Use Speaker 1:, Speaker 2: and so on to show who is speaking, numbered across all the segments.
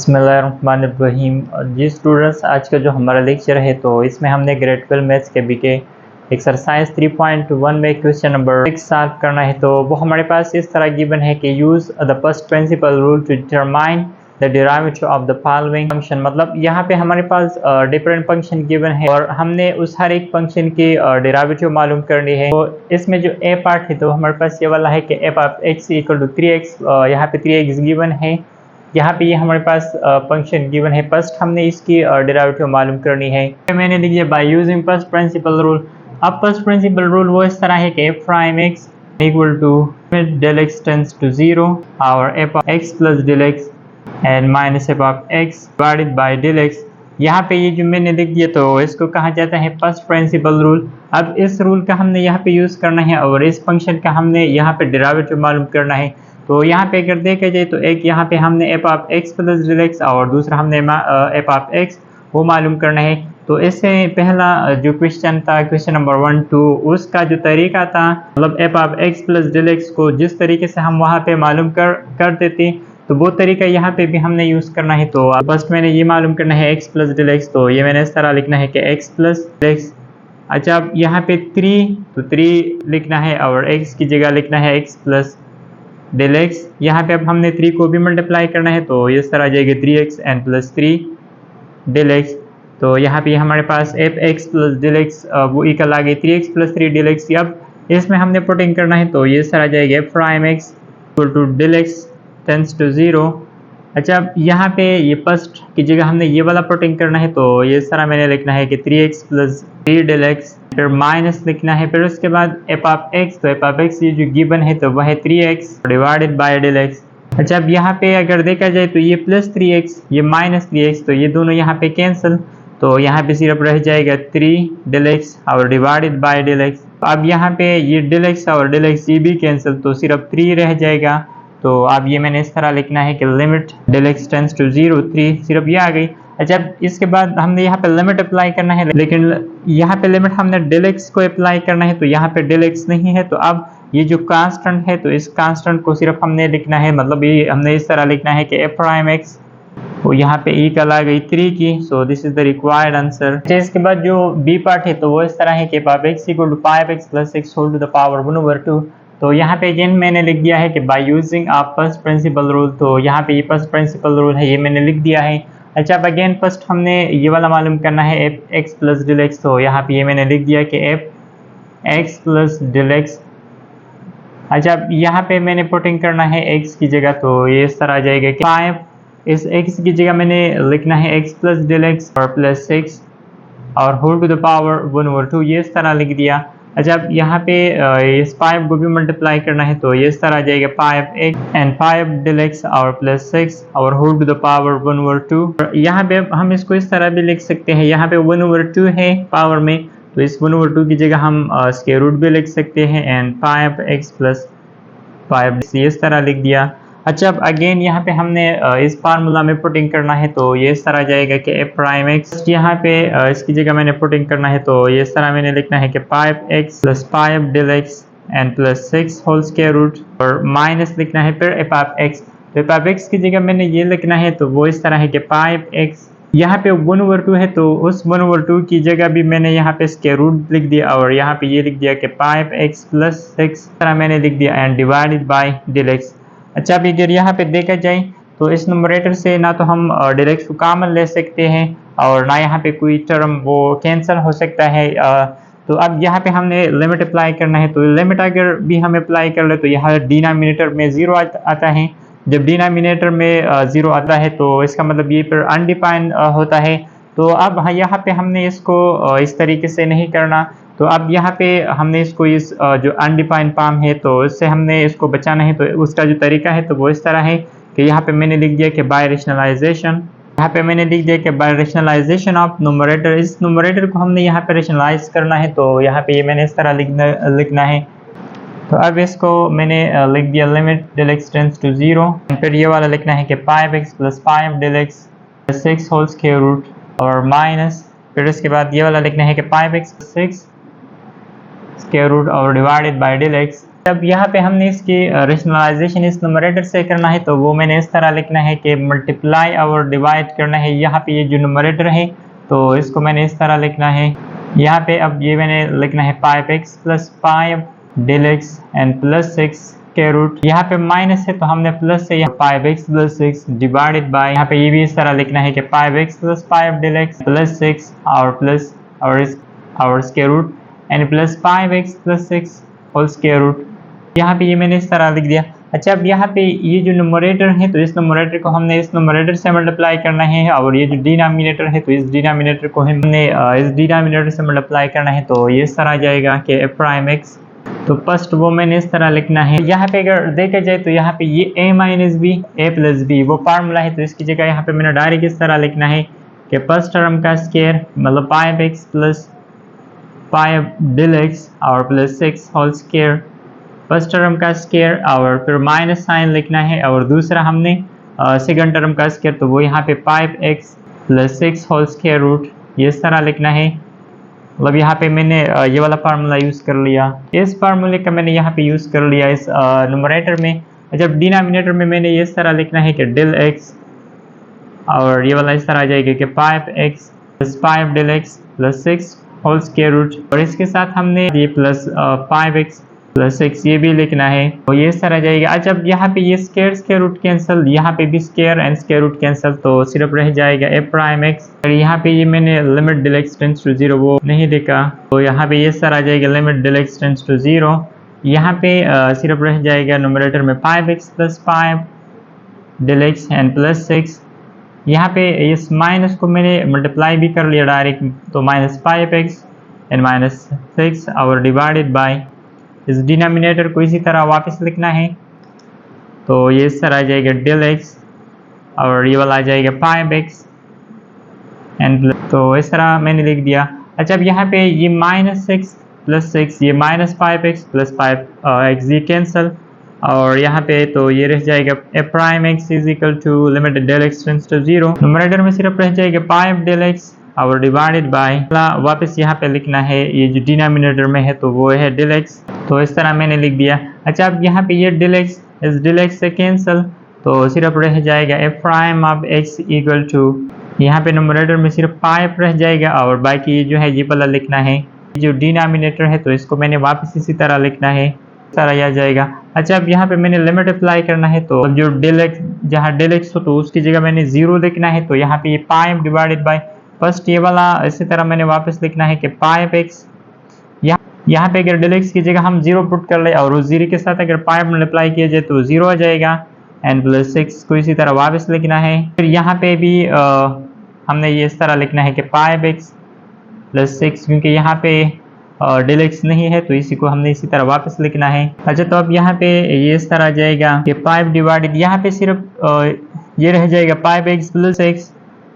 Speaker 1: बिस्मिल्लाहिर्रहमानिर्रहीम। जी स्टूडेंट्स, आज का जो हमारा लेक्चर है तो इसमें हमने ग्रेड 12 मैथ्स के बीके एक्सरसाइज 3.1 में क्वेश्चन नंबर 6 सॉल्व करना है। तो वो हमारे पास इस तरह गिवन है कि use the first principle rule to determine the derivative of the following function. मतलब यहाँ पे हमारे पास डिफरेंट फंक्शन गिवन है और हमने उस हर एक फंक्शन की डेरिवेटिव मालूम करनी है। तो इसमें जो ए पार्ट है तो हमारे पास ये वाला है कि f of x equal to 3x, यहाँ पे 3x गिवन है। यहाँ पे ये हमारे पास फंक्शन गिवन है। फर्स्ट हमने इसकी डेरिवेटिव मालूम करनी है। मैंने लिख दिया by using first principle rule. अब फर्स्ट प्रिंसिपल रूल वो इस तरह है कि f prime x equal to del x tends to 0 और f of x plus del x and minus f of x divided by del x. यहाँ पे ये जो मैंने लिख दिया तो इसको कहा जाता है फर्स्ट प्रिंसिपल रूल। अब इस रूल का हमने यहाँ पे यूज करना है और इस फंक्शन का हमने यहाँ पे डेरिवेटिव मालूम करना है। तो यहाँ पे अगर देखा जाए तो एक यहाँ पे हमने f of x plus del x और दूसरा हमने एफ ऑफ एक्स वो मालूम करना है। तो इससे पहला जो क्वेश्चन था क्वेश्चन नंबर 1, 2, उसका जो तरीका था मतलब f of x plus del x को जिस तरीके से हम वहाँ पे मालूम कर देते तो वो तरीका यहाँ पे भी हमने यूज करना है। तो फर्स्ट मैंने ये मालूम करना है एक्स प्लस डेल एक्स, तो ये मैंने इस तरह लिखना है कि एक्स प्लस डेल एक्स। अच्छा, अब यहाँ पे 3 तो 3 लिखना है और एक्स की जगह लिखना है एक्स प्लस डेल एक्स। यहाँ पे अब हमने 3 को भी मल्टीप्लाई करना है तो इस तरह आ जाएगा 3x and plus 3 del x. तो यहाँ पे हमारे पास F x plus del X वो इक्वल आ गई 3x प्लस 3 डेल एक्स। अब इसमें हमने पुटिंग करना है तो ये इस तरह आ जाएगा f prime x equal to del x tends to 0। अच्छा, अब यहाँ पे ये फर्स्ट की जगह हमने ये वाला पुटिंग करना है तो ये इस तरह मैंने लिखना है कि 3x प्लस 3 डेल एक्स, फिर माइनस लिखना है, फिर उसके बाद एफ ऑफ एक्स। तो एफ ऑफ एक्स ये जो गिवन है तो वह है 3x divided by del x. अच्छा, अब यहाँ पे अगर देखा जाए तो ये प्लस 3x ये माइनस 3x, तो ये दोनों यहाँ पे कैंसिल, तो यहाँ पे सिर्फ रह जाएगा 3 डेल एक्स और डिवाइडेड बाय डेल एक्स। तो अब यहाँ पे ये डेल एक्स और डेल एक्स ये भी कैंसिल, तो सिर्फ 3 रह जाएगा। तो अब ये मैंने इस तरह लिखना है कि limit del x tends to 0, 3 सिर्फ ये आ गई। अच्छा, इसके बाद हमने यहाँ पे लिमिट अप्लाई करना है, लेकिन यहाँ पे लिमिट हमने डेल एक्स को अप्लाई करना है तो यहाँ पे डेल एक्स नहीं है। तो अब ये जो कांस्टेंट है तो इस कांस्टेंट को सिर्फ हमने लिखना है, मतलब ये हमने इस तरह लिखना है कि एफ प्राइम एक्स तो यहाँ पे इक्वल आ गई 3 की। So this is the required answer. इसके बाद जो बी पार्ट है तो वो इस तरह है कि f x equal to 5x plus 6 whole to the power 1/2। तो यहाँ पे अगेन मैंने लिख दिया है कि by using uh first principle rule. तो यहाँ पे ये फर्स्ट प्रिंसिपल रूल है, ये मैंने लिख दिया है। अच्छा, अब अगेन फर्स्ट हमने ये वाला मालूम करना है f x plus del x. तो यहाँ पे ये मैंने लिख दिया कि f x plus del x. अच्छा, अब यहाँ पे मैंने पुटिंग करना है एक्स की जगह, तो ये इस तरह आ जाएगा कि 5 इस एक्स की जगह मैंने लिखना है एक्स प्लस डेल एक्स और प्लस 6 और होल टू द पावर 1/2, ये इस तरह लिख दिया। अच्छा, अब यहाँ पे इस 5 को भी मल्टीप्लाई करना है तो ये इस तरह आ जाएगा 5x एंड 5 डेल एक्स और प्लस 6 और होल टू द पावर 1/2। यहाँ पे हम इसको इस तरह भी लिख सकते हैं, यहाँ पे 1/2 है पावर में, तो इस 1/2 की जगह हम स्क्वायर रूट भी लिख सकते हैं एंड 5x प्लस 5 ये इस तरह लिख दिया। अच्छा, अब अगेन यहाँ पे हमने इस फार्मूला में पुटिंग करना है तो ये इस तरह जाएगा कि एफ प्राइम एक्स, यहाँ पे इसकी जगह मैंने पुटिंग करना है तो ये इस तरह मैंने लिखना है कि 5x plus 5 del x and plus 6 whole square root और माइनस लिखना है फिर एफ ऑफ एक्स। तो एफ ऑफ एक्स की जगह मैंने ये लिखना है तो वो इस तरह है कि 5x, यहाँ पे 1/2 है तो उस 1/2 की जगह भी मैंने यहाँ पे स्क्वायर रूट लिख दिया और यहाँ पे ये लिख दिया कि 5x प्लस 6 तरह मैंने लिख दिया and divided by del x. अच्छा, अब अगर यहाँ पे देखा जाए तो इस नंबरेटर से ना तो हम डेल एक्स को कॉमन ले सकते हैं और ना यहाँ पे कोई टर्म वो कैंसिल हो सकता है। तो अब यहाँ पे हमने लिमिट अप्लाई करना है, तो लिमिट अगर भी हम अप्लाई कर ले तो यहाँ डिनोमिनेटर में 0 आता है। जब डिनोमिनेटर में 0 आता है तो इसका मतलब ये फिर अनडिफाइंड होता है। तो अब यहाँ पे हमने इसको इस तरीके से नहीं करना, तो अब यहाँ पे हमने इसको इस जो अनडिफाइंड फॉर्म है तो इससे हमने इसको बचाना है। तो उसका जो तरीका है तो वो इस तरह है कि यहाँ पे मैंने लिख दिया कि बाय रेशनलाइजेशन, यहाँ पे मैंने लिख दिया कि बाय रेशनलाइजेशन ऑफ न्यूमरेटर, इस न्यूमरेटर को हमने यहाँ पे रेशनलाइज करना है। तो यहाँ पे ये मैंने इस तरह लिखना है। तो अब इसको मैंने लिख दिया limit del x tends to 0, फिर ये वाला लिखना है कि 5x plus 5 del x 6 whole square root और माइनस, फिर इसके बाद ये वाला लिखना है कि 5x प्लस 6 स्क्वायर रूट और डिवाइडेड बाय डेल एक्स। जब यहाँ पे हमने इसकी रेशनलाइजेशन इस न्यूमरेटर से करना है तो वो मैंने इस तरह लिखना है कि मल्टीप्लाई और डिवाइड करना है। यहाँ पे ये जो न्यूमरेटर है तो इसको मैंने इस तरह लिखना है। यहाँ पे अब ये मैंने लिखना है 5x plus 5 del x and plus 6 के रूट। यहाँ पे माइनस है तो हमने प्लस से यहाँ 5x प्लस 6 डिवाइडेड बाय, यहाँ पे ये भी इस तरह लिखना है कि 5x plus 5 del x plus 6 और प्लस और square root and plus 5x plus 6 whole square root. यहाँ पे ये मैंने इस तरह लिख दिया। अच्छा, अब यहाँ पे ये जो न्यूमरेटर है तो इस न्यूमरेटर को हमने इस न्यूमरेटर से मल्टीप्लाई करना है और ये जो डिनोमिनेटर है तो इस डिनोमिनेटर को हमने इस डिनोमिनेटर से मल्टीप्लाई करना है। तो ये इस तरह आ जाएगा कि f प्राइम x। तो फर्स्ट वो मैंने इस तरह लिखना है। यहाँ पे अगर देखा जाए तो यहाँ पे ये a minus B a plus B वो फार्मूला है, तो इसकी जगह यहाँ पे मैंने डायरेक्ट इस तरह लिखना है कि फर्स्ट टर्म का स्क्वायर मतलब 5x प्लस 5 डेल एक्स और plus 6 whole square, first term का स्क्वायर और फिर माइनस साइन लिखना है और दूसरा हमने सेकंड टर्म का स्क्वायर तो वो यहाँ पे 5x plus 6 whole square root ये इस तरह लिखना है। मतलब यहाँ पे मैंने ये वाला फार्मूला यूज़ कर लिया, इस फार्मूले का मैंने यहाँ पे यूज़ कर लिया इस न्यूमरेटर में। जब डिनोमिनेटर में मैंने ये इस तरह लिखना है कि डेल एक्स और ये वाला इस तरह आ जाएगा कि 5x plus 5 del x plus 6 whole square root और इसके साथ हमने ये प्लस 5x प्लस 6 ये भी लिखना है तो ये इस तरह जाएगा। अच्छा, अब यहाँ पे ये स्क्वायर रूट कैंसिल, यहाँ पे भी square and square root cancel तो सिर्फ रह जाएगा f प्राइम x। और यहाँ पे ये मैंने limit del x tends to 0 वो नहीं लिखा तो यहाँ पे ये इस तरह आ जाएगा limit del x tends to 0। यहाँ पे सिर्फ रह जाएगा न्यूमरेटर में 5x plus 5 del x and plus 6। यहाँ पे इस माइनस को मैंने मल्टीप्लाई भी कर लिया डायरेक्ट तो माइनस 5x एंड माइनस 6 और डिवाइडेड बाय इस डिनोमिनेटर को इसी तरह वापस लिखना है तो ये इस तरह आ जाएगा डेल एक्स और ये वाला आ जाएगा 5x एंड तो इस तरह मैंने लिख दिया। अच्छा, अब यहाँ पे ये माइनस 6 प्लस 6 ये माइनस 5x प्लस 5x ये कैंसिल और यहाँ पे तो ये रह जाएगा f prime x is equal to limit del x tends to 0। Numerator में सिर्फ रह जाएगा 5 डेल x और डिवाइडेड बाय वापस यहाँ पे लिखना है ये जो डिनोमिनेटर में है तो वो है डेल x तो इस तरह मैंने लिख दिया। अच्छा, अब यहाँ पे ये डेल x इस डेल x से कैंसिल तो सिर्फ रह जाएगा f prime of x equal to यहाँ पे न्यूमरेटर में सिर्फ 5 रह जाएगा और बाकी ये जो है ये वाला लिखना है जो डिनोमिनेटर है तो इसको मैंने वापस इसी तरह लिखना है इस तरह आ जाएगा। अच्छा, अब यहाँ पे मैंने लिमिट अप्लाई करना है तो जो डेल x जहाँ डेल x हो तो उसकी जगह मैंने 0 लिखना है तो यहाँ पे ये 5 डिवाइडेड बाय फर्स्ट ये वाला इसी तरह मैंने वापस लिखना है कि 5x यहाँ पे अगर डेल x की जगह हम 0 पुट कर ले और उस 0 के साथ अगर 5 मल्टीप्लाई किया जाए तो 0 आ जाएगा एंड प्लस 6 को इसी तरह वापस लिखना है। फिर यहाँ पे भी हमने ये इस तरह लिखना है कि 5x प्लस 6 क्योंकि यहाँ पे डेल x नहीं है तो इसी को हमने इसी तरह वापस लिखना है। अच्छा, तो अब यहाँ पे ये इस तरह आ जाएगा कि 5 डिवाइडेड यहाँ पे सिर्फ ये रह जाएगा 5x प्लस 6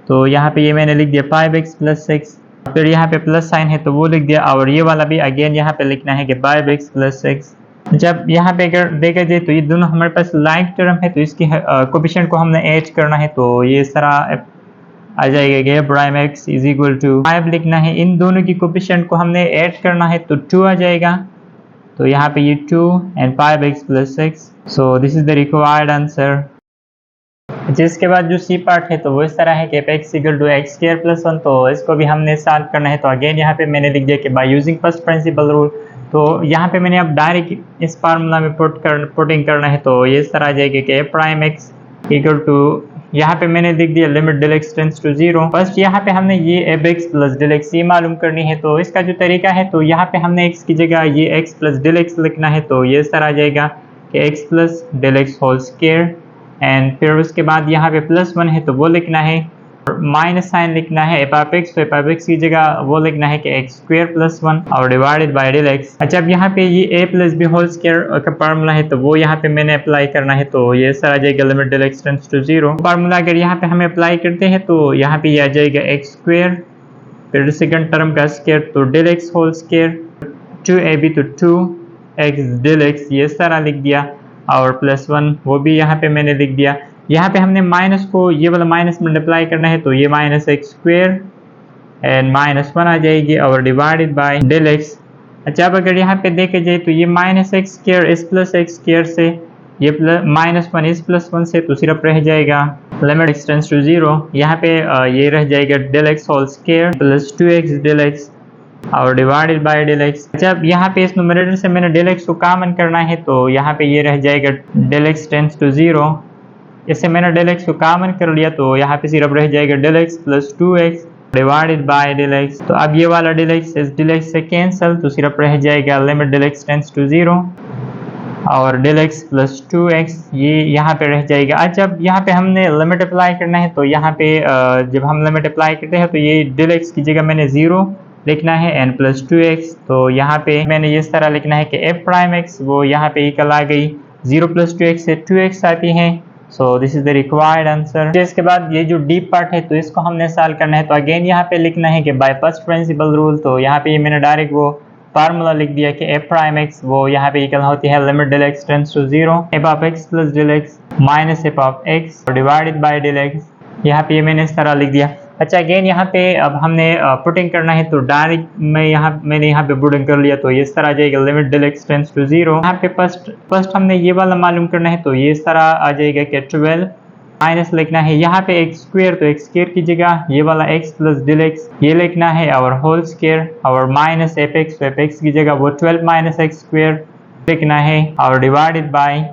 Speaker 1: तो यहाँ पे ये मैंने लिख दिया 5x प्लस 6 फिर यहाँ पे प्लस साइन है तो वो लिख दिया और ये वाला भी अगेन यहाँ पे लिखना है कि 5x प्लस 6। जब यहाँ पे अगर देखा जाए तो ये दोनों हमारे पास लाइक टर्म है तो इसकी कोफिशिएंट को हमने ऐड करना है तो ये इस तरह आ जाएगा कि prime x is equal to 5 लिखना है। इन दोनों की कोफिशिएंट को हमने ऐड करना है तो 2 आ जाएगा तो यहाँ पे ये 2 and 5x plus 6 so this is the required answer. जिसके बाद जो सी पार्ट है तो वो इस तरह है कि x equal to x square plus 1 तो इसको भी हमने सॉल्व करना है तो अगेन यहाँ पे मैंने लिख दिया कि by using first principle rule तो यहाँ पे मैंने अब डायरेक्ट इस फार्मूला में पुटिंग करना है तो ये इस तरह आ जाएगा कि f prime x equal to यहाँ पे मैंने लिख दिया limit del x tends to 0। First यहाँ पे हमने ये f(x) प्लस डेल x ये मालूम करनी है तो इसका जो तरीका है तो यहाँ पे हमने x की जगह ये x प्लस डेल x लिखना है तो ये इस तरह आ जाएगा कि x plus del x whole square and फिर उसके बाद यहाँ पे प्लस 1 है तो वो लिखना है माइनस साइन लिखना है f ऑफ x तो f ऑफ x की जगह वो लिखना है कि x स्क्वायर प्लस 1 और डिवाइडेड बाय डेल x। अच्छा, अब यहाँ पे ये a plus B whole square का फार्मूला है तो वो यहाँ पे मैंने अप्लाई करना है तो ये सर आ जाएगा limit del x tends to 0। Formula अगर यहाँ पे हमें अप्लाई करते हैं तो यहाँ पे ये आ जाएगा x स्क्वायर फिर सेकंड टर्म का स्क्वायर तो del x whole square 2ab तो 2x डेल x ये सारा लिख दिया और प्लस 1 वो भी यहाँ पे मैंने लिख दिया। यहाँ पे हमने माइनस को ये वाला माइनस मल्टीप्लाई करना है तो ये minus x square and minus 1 आ जाएगी और डिवाइडेड बाय डेल x अच्छा, अब अगर यहाँ पे देखे जाए तो ये माइनस एक्स स्क्र इस प्लस एक्स स्क्र से, ये माइनस वन इस प्लस वन से, तो सिर्फ रह जाएगा लिमिट एक्स टेंड्स टू 0, यहाँ पे ये रह जाएगा del x whole square plus 2x del x और डिवाइडेड बाय डेल एक्स। अच्छा, अब यहाँ पे इस न्यूमरेटर से मैंने डेल एक्स को कॉमन करना है, तो यहाँ पे ये रह जाएगा डेल एक्स टेंड्स टू 0, इससे मैंने डेल एक्स को कॉमन कर लिया, तो यहाँ पे सिर्फ रह जाएगा del x plus 2x divided by del x. तो अब ये वाला डेल एक्स इस डेल एक्स से कैंसिल, तो सिर्फ रह जाएगा limit del x tends to 0 और डेल एक्स प्लस 2x ये यहाँ पे रह जाएगा। अच्छा, जब यहाँ पे हमने लिमिट अप्लाई करना है, तो यहाँ पे जब हम लिमिट अप्लाई करते हैं तो ये डेल एक्स की जगह मैंने 0 लिखना है n प्लस 2x, तो यहाँ पे मैंने इस तरह लिखना है कि f प्राइम x वो यहाँ पे इक्वल आ गई 0 प्लस 2x से 2x आती है। So this is the required answer. इसके बाद ये जो डीप पार्ट है तो इसको हमने सॉल्व करना है, तो अगेन यहाँ पे लिखना है कि बाय फर्स्ट प्रिंसिपल रूल, तो यहाँ पे मैंने डायरेक्ट वो फार्मूला लिख दिया कि f प्राइम x वो यहाँ पे इक्वल होती है limit del x tends to 0 f of x plus del x minus f of x divided by del x, यहाँ पे मैंने इस तरह लिख दिया। अच्छा, अगेन यहाँ पे अब हमने पुटिंग करना है, तो डायरेक्ट मैंने यहाँ पे पुटिंग कर लिया, तो ये इस तरह आ जाएगा limit del x tends to 0। यहाँ पे फर्स्ट हमने ये वाला मालूम करना है, तो ये इस तरह आ जाएगा कि 12 माइनस लिखना है यहाँ पे एक्स स्क्वायर, तो एक्स स्क्वायर की जगह ये वाला x प्लस डेल एक्स ये लिखना है और होल स्क्वायर और माइनस एफ एक्स की जगह वो 12 माइनस एक्स स्क्वायर लिखना है और डिवाइडेड बाय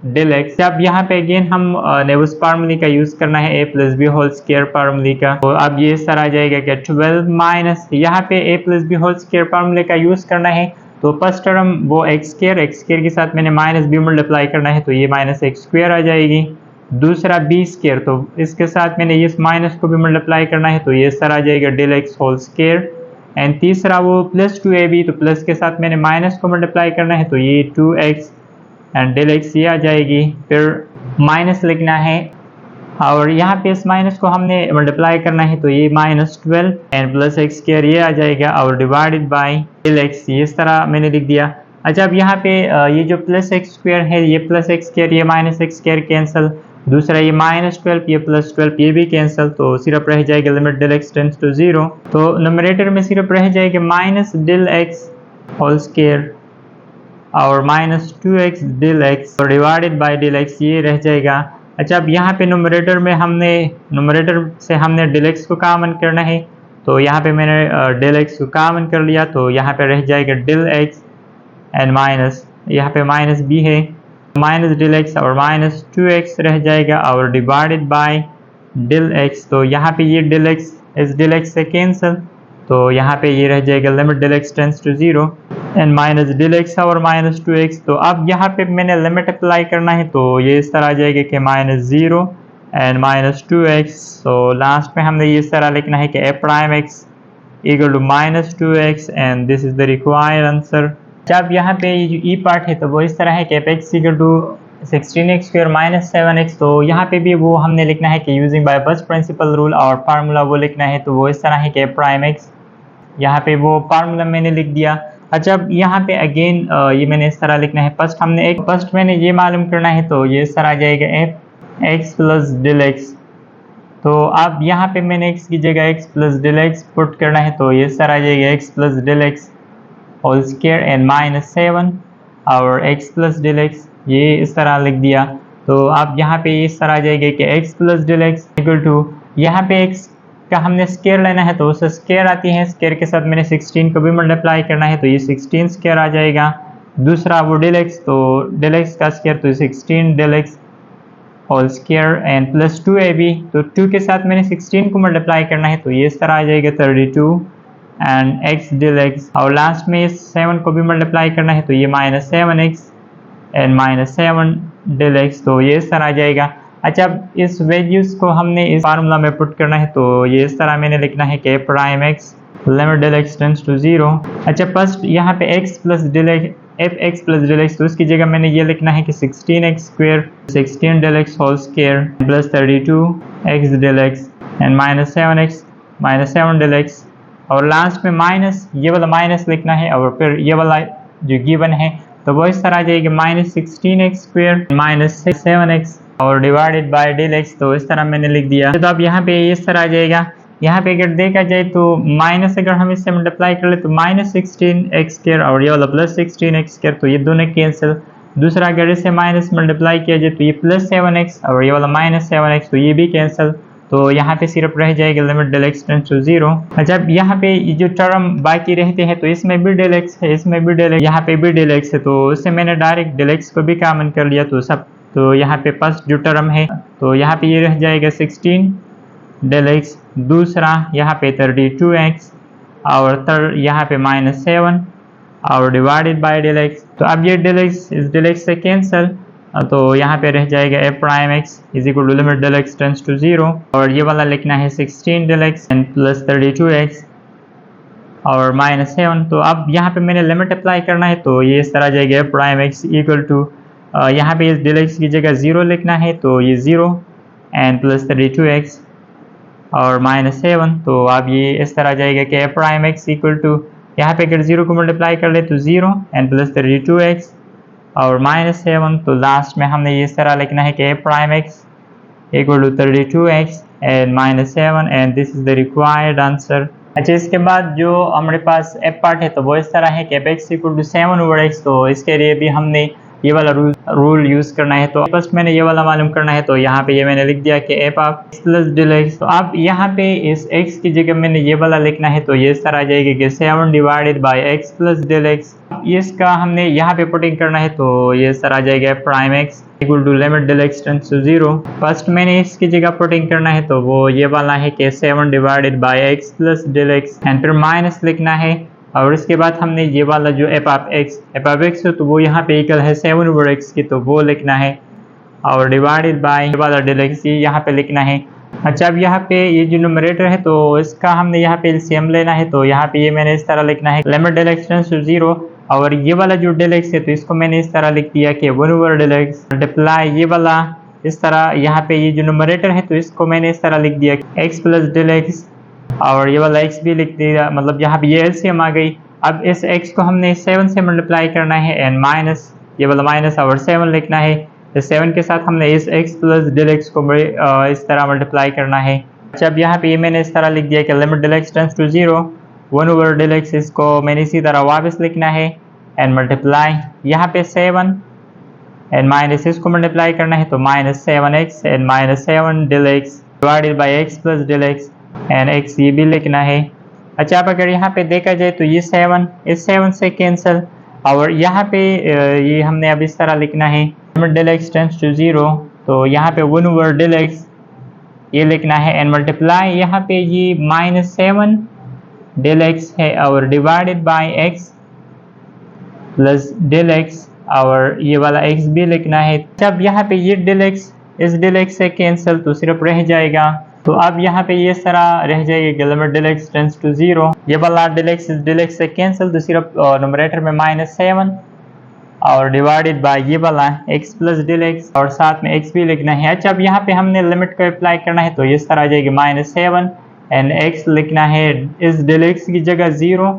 Speaker 1: डेल एक्स। अब यहाँ पे अगेन हम ने उस फार्मूले का यूज करना है a plus B whole square फार्मूले का, तो अब ये इस तरह आ जाएगा कि 12 माइनस यहाँ पे a plus B whole square फार्मूले का यूज करना है, तो फर्स्ट टर्म वो एक्स स्क्वायर के साथ मैंने माइनस बी मल्टीप्लाई करना है, तो ये माइनस एक्स स्क्वायर आ जाएगी। दूसरा बी स्क्वायर, तो इसके साथ मैंने इस माइनस को भी मल्टीप्लाई करना है, तो ये इस तरह आ जाएगा del x whole square. And तीसरा वो प्लस 2ab, तो प्लस के साथ मैंने माइनस को मल्टीप्लाई करना है, तो ये 2x एंड डेल एक्स ये आ जाएगी। फिर माइनस लिखना है और यहाँ पे इस माइनस को हमने मल्टीप्लाई करना है, तो ये minus 12 and plus x square ये आ जाएगा और डिवाइडेड बाय डेल एक्स, ये इस तरह मैंने लिख दिया। अच्छा, अब यहाँ पे ये जो प्लस एक्स स्क्वायर है ये प्लस एक्स स्क्वायर ये माइनस एक्स स्क्वायर कैंसिल, दूसरा ये माइनस 12 ये प्लस 12 ये भी कैंसिल, तो सिर्फ रह जाएगा limit del x tends to 0, तो न्यूमरेटर में सिर्फ रह जाएगा minus del x whole square और माइनस 2x डेल एक्स और डिवाइडेड बाय डेल एक्स ये रह जाएगा। अच्छा, अब यहाँ पे न्यूमरेटर से हमने डेल एक्स को कॉमन करना है, तो यहाँ पे मैंने डेल एक्स को कॉमन कर लिया, तो यहाँ पे रह जाएगा डेल एक्स एंड माइनस यहाँ पे माइनस भी है माइनस डेल एक्स और माइनस 2x रह जाएगा और डिवाइडेड बाय डेल एक्स, तो यहाँ पे ये डेल एक्स इस डेल एक्स से कैंसिल, तो यहाँ पे ये रह जाएगा limit del x tends to 0 and minus del x और माइनस 2x। तो अब यहाँ पे मैंने लिमिट अप्लाई करना है, तो ये इस तरह आ जाएगा कि माइनस 0 एंड माइनस 2x। तो लास्ट में हमने ये इस तरह लिखना है कि f prime x equal to minus 2x and this is the required answer. जब यहाँ पे ये जो ई पार्ट है तो वो इस तरह है कि f(x) equal to 16x square minus 7x। तो यहाँ पे भी वो हमने लिखना है कि using by first principle rule और फार्मूला वो लिखना है, तो वो इस तरह है कि f प्राइम x यहाँ पे वो फार्मूला मैंने लिख दिया। अच्छा, अब यहाँ पे अगेन ये मैंने इस तरह लिखना है, फर्स्ट मैंने ये मालूम करना है, तो ये इस तरह आ जाएगा f(x) प्लस डेल एक्स। तो अब यहाँ पे मैंने x की जगह x plus del x put करना है, तो ये इस तरह आ जाएगा x plus del x whole square and minus 7 और x प्लस डेल एक्स ये इस तरह लिख दिया। तो अब यहाँ पे इस तरह आ जाएगा कि x plus del x equal to यहाँ पे x का हमने स्क्वायर लेना है, तो उससे स्क्वायर आती है, स्क्वायर के साथ मैंने 16 को भी मल्टीप्लाई करना है, तो ये 16 स्क्वायर आ जाएगा। दूसरा वो डेल एक्स, तो डेल एक्स का स्क्वायर तो 16 del x whole square and plus 2ab, तो 2 के साथ मैंने 16 को मल्टीप्लाई करना है, तो ये इस तरह आ जाएगा 32 एंड x डेल एक्स और लास्ट में इस 7 को भी मल्टीप्लाई करना है, तो ये minus 7x and minus 7 del x, तो ये इस तरह आ जाएगा। अच्छा, अब इस वैल्यूज को हमने इस फार्मूला में पुट करना है, तो ये इस तरह मैंने लिखना है कि prime x limit del x tends to 0। अच्छा, फर्स्ट यहाँ पे x plus del f(x) plus del x, तो इसकी जगह मैंने ये लिखना है कि 16x square 16 del x whole square plus 32x del x and minus 7x minus 7 del x और लास्ट में माइनस ये वाला माइनस लिखना है और फिर ये वाला जो गिवन है तो वो इस तरह आ जाएगी minus 16x square minus 7x और डिवाइडेड बाय डेल एक्स, तो इस तरह मैंने लिख दिया। तो अब यहाँ पे इस तरह आ जाएगा यहाँ पे अगर देखा जाए तो माइनस अगर हम इससे मल्टीप्लाई कर ले तो -16x² और ये वाला +16x², तो ये दोनों कैंसिल। दूसरा अगर इसे माइनस मल्टीप्लाई किया जाए तो ये +7x और ये वाला -7x, तो ये भी कैंसिल। तो यहाँ पे सिर्फ रह जाएगा limit del x tends to 0। जब यहाँ पे ये जो टर्म बाकी रहते हैं तो इसमें भी डेल एक्स है, इसमें भी डेल एक्स, यहाँ पे भी डेल एक्स है, तो इससे मैंने डायरेक्ट डेल एक्स को भी कॉमन कर लिया। तो यहाँ पे फर्स्ट जो टर्म है तो यहाँ पे ये रह जाएगा 16 डेल एक्स, दूसरा यहाँ पे 32x और यहाँ पे -7 और डिवाइडेड बाय डेल एक्स। तो अब ये डेल एक्स इस डेल एक्स से कैंसिल, तो यहाँ पे रह जाएगा f'(x) is equal to limit del x tends to 0 और ये वाला लिखना है 16 del x and plus 32x और -7। तो अब यहाँ पे मैंने लिमिट अप्लाई करना है, तो ये इस तरह जाएगा f'(x) इक्वल टू यहाँ पे इस डेल एक्स की जगह 0 लिखना है, तो ये 0 एंड प्लस 32x और -7। तो अब ये इस तरह जाएगा कि f'(x) इक्वल टू यहाँ पे अगर 0 को मल्टीप्लाई कर ले तो 0 एंड प्लस 32x और -7। तो लास्ट में हमने ये इस तरह लिखना है कि f'(x) equal to 32x and -7 and this is the required answer. अच्छा, इसके बाद जो हमारे पास f पार्ट है तो वो इस तरह है कि f(x) इक्वल टू 7/x। तो इसके लिए भी हमने ये वाला रूल यूज करना है। तो फर्स्ट मैंने ये वाला मालूम करना है, तो यहाँ पे ये मैंने लिख दिया कि f(x) प्लस डेल एक्स। तो अब यहाँ पे इस x की जगह मैंने ये वाला लिखना है, तो ये इस तरह आ जाएगा कि 7 divided by x plus del x. इसका हमने यहाँ पे पुटिंग करना है, तो ये इस तरह आ जाएगा f'(x) equal to limit del x tends to 0। First मैंने इसकी जगह पुटिंग करना है, तो वो ये वाला है कि 7 divided by x plus del x and फिर माइनस लिखना है। और इसके बाद हमने ये वाला जो f(x) है तो वो यहाँ पे इक्वल है 7/x की, तो वो लिखना है और डिवाइडेड बाय वाला डेल एक्स यहाँ पे लिखना है। अच्छा, अब यहाँ पे ये जो न्यूमरेटर है तो इसका हमने यहाँ पे एलसीएम लेना है, तो यहाँ पे ये मैंने इस तरह लिखना है limit del x tends to 0 और ये वाला जो डेल एक्स है तो इसको मैंने इस तरह लिख दिया कि 1/डेल एक्स मल्टीप्लाई ये वाला इस तरह। यहाँ पे ये जो न्यूमरेटर है तो इसको मैंने इस तरह लिख दिया x प्लस डेल एक्स और ये वाला x भी लिख दिया, मतलब यहाँ पे ये एलसीएम आ गई। अब इस x को हमने 7 से मल्टीप्लाई करना है एंड माइनस ये वाला माइनस और 7 लिखना है। तो 7 के साथ हमने इस x प्लस डेल एक्स को इस तरह मल्टीप्लाई करना है। अच्छा, अब यहाँ पे ये मैंने इस तरह लिख दिया कि limit del x tends to 0 1/डेल एक्स, इसको मैंने इसी तरह वापस लिखना है एंड मल्टीप्लाई यहाँ पे 7 एंड माइनस इसको मल्टीप्लाई करना है, तो -7x and -7 del x divided by x plus del x and x ये भी लिखना है। अच्छा, अब अगर यहाँ पे देखा जाए तो ये 7 इस 7 से कैंसिल और यहाँ पे ये हमने अब इस तरह लिखना है limit del x tends to 0, तो यहाँ पे 1/डेल एक्स ये लिखना है एंड मल्टीप्लाई यहाँ पे ये -7 डेल एक्स है और divided by x plus del x और ये वाला x भी लिखना है। जब यहाँ पे ये डेल एक्स इस डेल एक्स से कैंसिल तो सिर्फ रह जाएगा, तो अब यहाँ पे ये तरह रह जाएगा limit del x tends to 0 ये वाला डेल एक्स से कैंसिल, तो सिर्फ न्यूमरेटर में -7 और डिवाइडेड बाय ये वाला x प्लस डेल एक्स और साथ में x भी लिखना है। अच्छा, अब यहाँ पे हमने लिमिट को अप्लाई करना है, तो इस तरह आ जाएगी -7 एंड x लिखना है इस डेल एक्स की जगह 0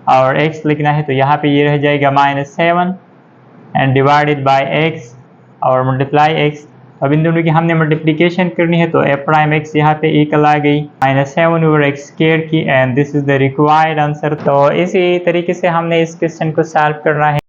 Speaker 1: और x लिखना है, तो यहाँ पे ये रह जाएगा -7 एंड डिवाइडेड बाय x और मल्टीप्लाई x। अब इन दोनों की हमने मल्टीप्लिकेशन करनी है, तो f'(x) यहाँ पे इक्वल आ गई -7/x² की and this is the required answer. तो इसी तरीके से हमने इस क्वेश्चन को सॉल्व करना है।